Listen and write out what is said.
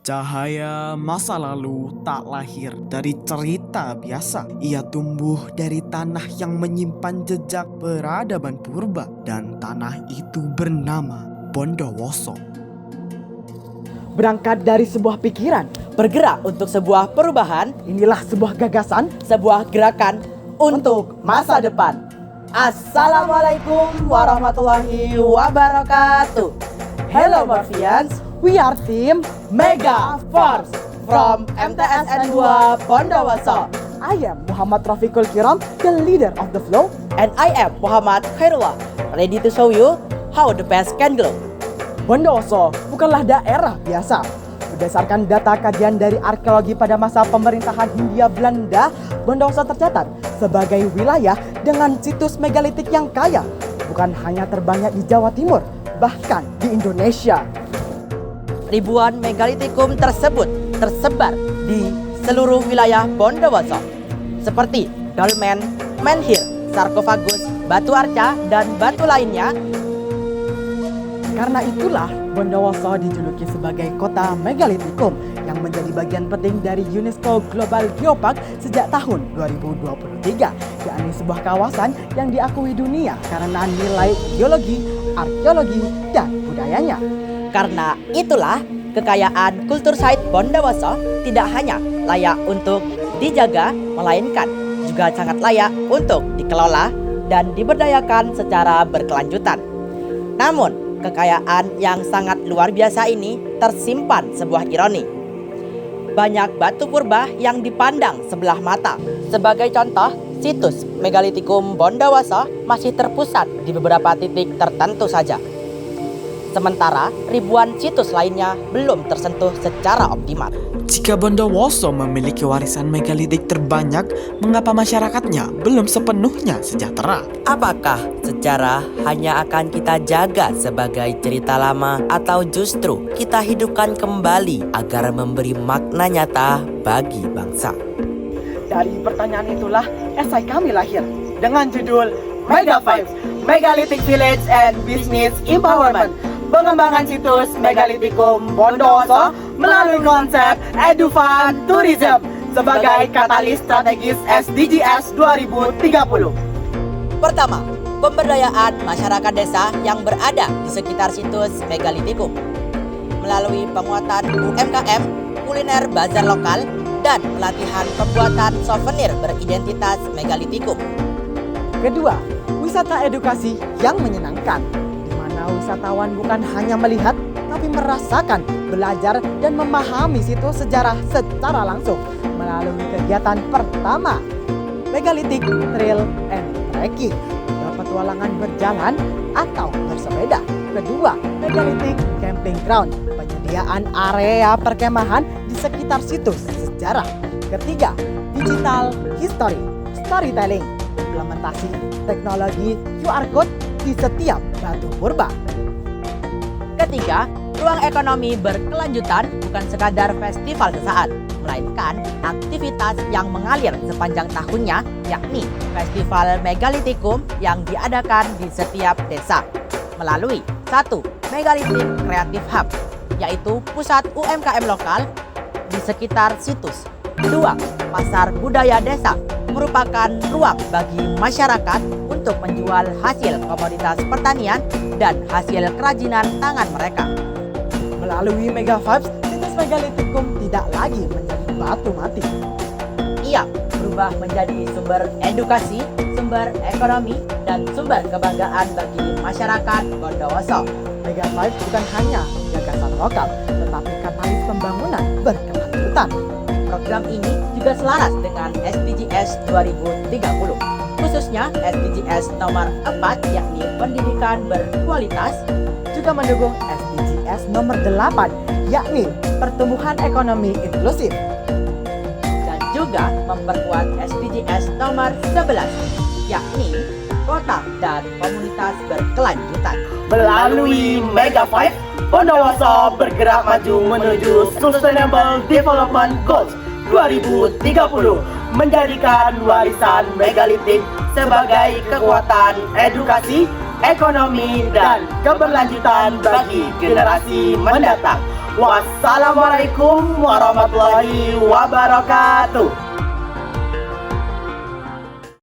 Cahaya masa lalu tak lahir dari cerita biasa. Ia tumbuh dari tanah yang menyimpan jejak peradaban purba, dan tanah itu bernama Bondowoso. Berangkat dari sebuah pikiran, bergerak untuk sebuah perubahan, inilah sebuah gagasan sebuah gerakan untuk masa depan. Assalamualaikum warahmatullahi wabarakatuh. Hello Morphians, we are team Mega Force from MTSN 2 Bondowoso. I am Muhammad Rafiqul Kiram, the leader of the flow. And I am Muhammad Khairullah, ready to show you how the best can glow. Bondowoso bukanlah daerah biasa. Berdasarkan data kajian dari arkeologi pada masa pemerintahan Hindia Belanda, Bondowoso tercatat sebagai wilayah dengan situs megalitik yang kaya, bukan hanya terbanyak di Jawa Timur, bahkan di Indonesia. Ribuan megalitikum tersebut tersebar di seluruh wilayah Bondowoso, seperti dolmen, menhir, sarkofagus, batu arca, dan batu lainnya. Karena itulah Bondowoso dijuluki sebagai kota megalitikum yang menjadi bagian penting dari UNESCO Global Geopark sejak tahun 2023, yakni sebuah kawasan yang diakui dunia karena nilai geologi, arkeologi, dan budayanya. Karena itulah kekayaan kultur site Bondowoso tidak hanya layak untuk dijaga, melainkan juga sangat layak untuk dikelola dan diberdayakan secara berkelanjutan. Namun, kekayaan yang sangat luar biasa ini tersimpan sebuah ironi. Banyak batu purba yang dipandang sebelah mata. Sebagai contoh, situs megalitikum Bondowoso masih terpusat di beberapa titik tertentu saja. Sementara ribuan situs lainnya belum tersentuh secara optimal. Jika Bondowoso memiliki warisan megalitik terbanyak, mengapa masyarakatnya belum sepenuhnya sejahtera? Apakah sejarah hanya akan kita jaga sebagai cerita lama, atau justru kita hidupkan kembali agar memberi makna nyata bagi bangsa? Dari pertanyaan itulah esai kami lahir dengan judul Mega Vibes, Megalithic Village and Business Empowerment. Pengembangan situs megalitikum Bondowoso melalui konsep Edufan Tourism sebagai katalis strategis SDGs 2030. Pertama, pemberdayaan masyarakat desa yang berada di sekitar situs megalitikum melalui penguatan UMKM, kuliner bazar lokal, dan pelatihan pembuatan souvenir beridentitas megalitikum. Kedua, wisata edukasi yang menyenangkan, di mana wisatawan bukan hanya melihat, tapi merasakan, belajar, dan memahami situs sejarah secara langsung melalui kegiatan pertama, Megalithic Trail and Trekking, petualangan berjalan atau bersepeda. Kedua, Megalithic Camping Ground, penyediaan area perkemahan di sekitar situs sejarah. Ketiga, Digital History, Storytelling, implementasi teknologi QR Code di setiap batu purba. Ketiga, ruang ekonomi berkelanjutan bukan sekadar festival sesaat, melainkan aktivitas yang mengalir sepanjang tahunnya, yakni Festival Megalitikum yang diadakan di setiap desa melalui 1. Megalithic Creative Hub, yaitu pusat UMKM lokal di sekitar situs. 2. Pasar Budaya Desa, merupakan ruang bagi masyarakat untuk menjual hasil komoditas pertanian dan hasil kerajinan tangan mereka. Melalui Mega Vibes, situs megalitikum tidak lagi menjadi batu mati. Ia berubah menjadi sumber edukasi, sumber ekonomi, dan sumber kebanggaan bagi masyarakat Bondowoso. Mega Vibes bukan hanya gagasan lokal, tetapi katalis pembangunan berkelanjutan. Program ini juga selaras dengan SDGs 2030, khususnya SDGs nomor 4, yakni pendidikan berkualitas, juga mendukung SDGs nomor 8, yakni pertumbuhan ekonomi inklusif, dan juga memperkuat SDGs nomor 11, yakni kota dan komunitas berkelanjutan. Melalui Mega Vibes, Bondowoso bergerak maju menuju Sustainable Development Goals 2030, menjadikan warisan megalitik sebagai kekuatan edukasi, ekonomi, dan keberlanjutan bagi generasi mendatang. Wassalamualaikum warahmatullahi wabarakatuh.